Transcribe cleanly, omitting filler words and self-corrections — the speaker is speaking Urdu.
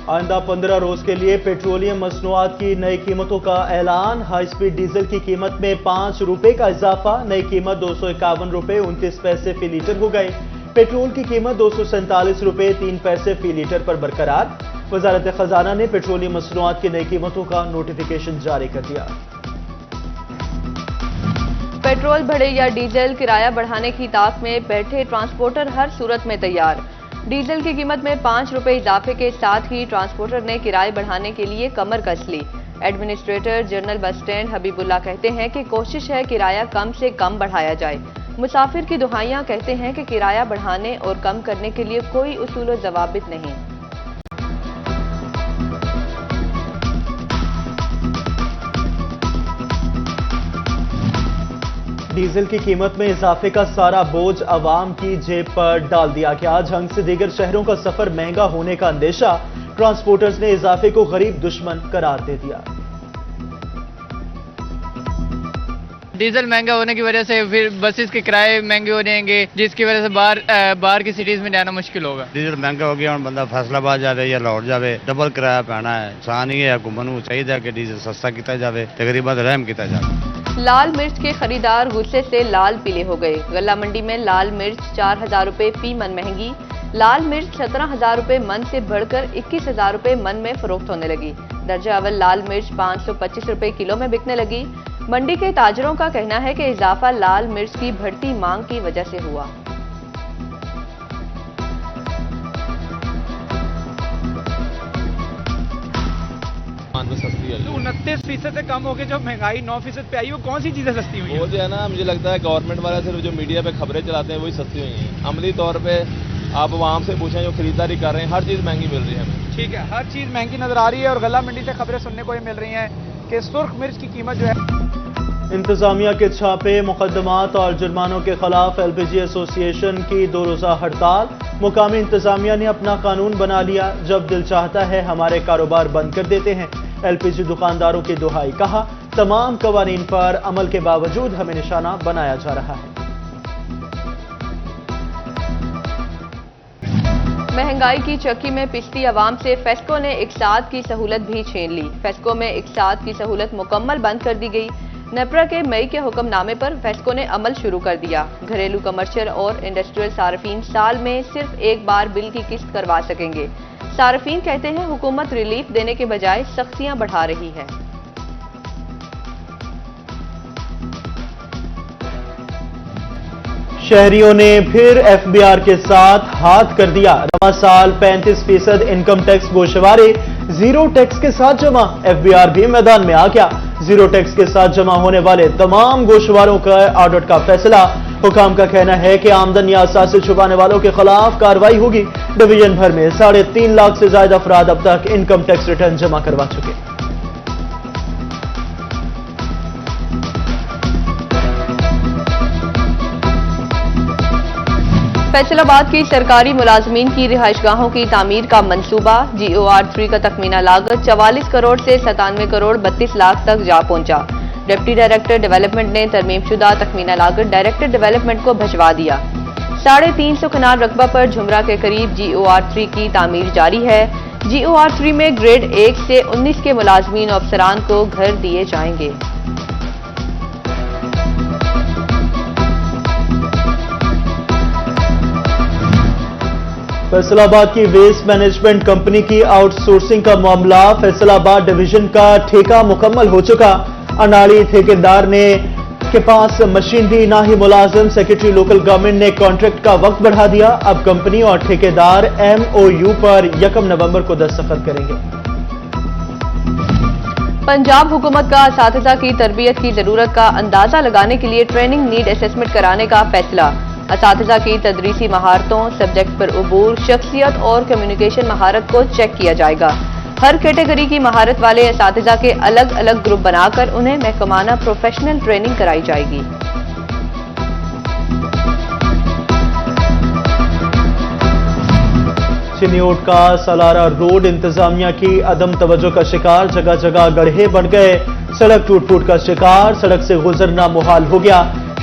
آئندہ 15 روز کے لیے پیٹرولیم مصنوعات کی نئی قیمتوں کا اعلان۔ ہائی سپیڈ ڈیزل کی قیمت میں 5 روپے کا اضافہ، نئی قیمت 251 روپے 29 پیسے فی لیٹر ہو گئی۔ پیٹرول کی قیمت 247 روپے 3 پیسے فی لیٹر پر برقرار۔ وزارت خزانہ نے پیٹرولیم مصنوعات کی نئی قیمتوں کا نوٹیفیکیشن جاری کر دیا۔ پیٹرول بڑھے یا ڈیزل، کرایہ بڑھانے کی طاق میں بیٹھے ٹرانسپورٹر ہر صورت میں تیار۔ ڈیزل کی قیمت میں 5 روپے اضافے کے ساتھ ہی ٹرانسپورٹر نے کرایہ بڑھانے کے لیے کمر کس لی۔ ایڈمنسٹریٹر جنرل بس اسٹینڈ حبیب اللہ کہتے ہیں کہ کوشش ہے کرایہ کم سے کم بڑھایا جائے۔ مسافر کی دہائیاں کہتے ہیں کہ کرایہ بڑھانے اور کم کرنے کے لیے کوئی اصول و ضوابط نہیں۔ ڈیزل کی قیمت میں اضافے کا سارا بوجھ عوام کی جیب پر ڈال دیا گیا۔ جھنگ سے دیگر شہروں کا سفر مہنگا ہونے کا اندیشہ، ٹرانسپورٹرز نے اضافے کو غریب دشمن قرار دے دیا۔ ڈیزل مہنگا ہونے کی وجہ سے پھر بسز کے کرائے مہنگے ہو جائیں گے، جس کی وجہ سے باہر کی سٹیز میں جانا مشکل ہوگا۔ ڈیزل مہنگا ہو گیا، ہوں بندہ فیصلہ آباد جائے یا لاہور جائے، ڈبل کرایہ پینا ہے۔ آسان ہی ہے، حکومت کو چاہیے کہ ڈیزل سستا کیتا جائے، غریباں تے رحم کیتا جائے۔ لال مرچ کے خریدار غصے سے لال پیلے ہو گئے۔ غلہ منڈی میں لال مرچ 4000 روپے فی من مہنگی۔ لال مرچ 17000 روپے من سے بڑھ کر 21000 روپے من میں فروخت ہونے لگی۔ درجہ اول لال مرچ 525 روپے کلو میں بکنے لگی۔ منڈی کے تاجروں کا کہنا ہے کہ اضافہ لال مرچ کی بڑھتی مانگ کی وجہ سے ہوا۔ سستی ہے 29% سے کم ہو کے جو مہنگائی 9% پہ آئی، وہ کون سی چیزیں سستی ہوئی ہیں؟ وہ جو ہے نا، مجھے لگتا ہے گورنمنٹ والے صرف جو میڈیا پہ خبریں چلاتے ہیں وہی سستی ہوئی ہیں۔ عملی طور پہ آپ عوام سے پوچھیں جو خریداری کر رہے ہیں، ہر چیز مہنگی مل رہی ہے ہمیں۔ ٹھیک ہے، ہر چیز مہنگی نظر آ رہی ہے، اور غلہ منڈی سے خبریں سننے کو یہ مل رہی ہیں کہ سرخ مرچ کی قیمت جو ہے۔ انتظامیہ کے چھاپے، مقدمات اور جرمانوں کے خلاف ایل پی جی ایسوسی ایشن کی 2 روزہ ہڑتال۔ مقامی انتظامیہ نے اپنا قانون بنا لیا، جب دل چاہتا ہے ہمارے کاروبار بند کر دیتے ہیں۔ ایل پی جی دکانداروں کی دہائی، کہا تمام قوانین پر عمل کے باوجود ہمیں نشانہ بنایا جا رہا ہے۔ مہنگائی کی چکی میں پستی عوام سے فیسکو نے اقساط کی سہولت بھی چھین لی۔ فیسکو میں اقساط کی سہولت مکمل بند کر دی گئی۔ نیپرا کے مئی کے حکم نامے پر فیسکو نے عمل شروع کر دیا۔ گھریلو، کمرشل اور انڈسٹریل صارفین سال میں صرف ایک بار بل کی قسط کروا سکیں گے۔ صارفین کہتے ہیں حکومت ریلیف دینے کے بجائے سختیاں بڑھا رہی ہے۔ شہریوں نے پھر ایف بی آر کے ساتھ ہاتھ کر دیا۔ رواں سال 35% انکم ٹیکس گوشوارے زیرو ٹیکس کے ساتھ جمع۔ ایف بی آر بھی میدان میں آ گیا۔ زیرو ٹیکس کے ساتھ جمع ہونے والے تمام گوشواروں کا آڈٹ کا فیصلہ۔ حکام کا کہنا ہے کہ آمدن یا اثاثے چھپانے والوں کے خلاف کارروائی ہوگی۔ ڈویژن بھر میں 3.5 لاکھ سے زائد افراد اب تک انکم ٹیکس ریٹرن جمع کروا چکے۔ فیصل آباد کی سرکاری ملازمین کی رہائش گاہوں کی تعمیر کا منصوبہ۔ جی او آر 3 کا تخمینہ لاگت 44 کروڑ سے 97 کروڑ 32 لاکھ تک جا پہنچا۔ ڈپٹی ڈائریکٹر ڈیولپمنٹ نے ترمیم شدہ تخمینہ لاگت ڈائریکٹر ڈیولپمنٹ کو بھجوا دیا۔ 350 کنال رقبہ پر جھمرا کے قریب جی او آر 3 کی تعمیر جاری ہے۔ جی او آر 3 میں گریڈ 1 سے 19 کے ملازمین و افسران کو گھر دیے جائیں گے۔ فیصل آباد کی ویسٹ مینجمنٹ کمپنی کی آؤٹ سورسنگ کا معاملہ۔ فیصل آباد ڈویژن کا ٹھیکہ مکمل ہو چکا۔ اناڑی ٹھیکیدار کے پاس مشینری نہ ہی ملازم۔ سیکرٹری لوکل گورنمنٹ نے کانٹریکٹ کا وقت بڑھا دیا۔ اب کمپنی اور ٹھیکیدار ایم او یو پر 1 نومبر کو دستخط کریں گے۔ پنجاب حکومت کا اساتذہ کی تربیت کی ضرورت کا اندازہ لگانے کے لیے ٹریننگ نیڈ اسسمنٹ کرانے کا فیصلہ۔ اساتذہ کی تدریسی مہارتوں، سبجیکٹ پر عبور، شخصیت اور کمیونیکیشن مہارت کو چیک کیا جائے گا۔ ہر کیٹیگری کی مہارت والے اساتذہ کے الگ الگ گروپ بنا کر انہیں محکمانہ پروفیشنل ٹریننگ کرائی جائے گی۔ چنیوٹ کا سالارہ روڈ انتظامیہ کی عدم توجہ کا شکار۔ جگہ جگہ گڑھے بن گئے، سڑک ٹوٹ پھوٹ کا شکار، سڑک سے گزرنا محال ہو گیا۔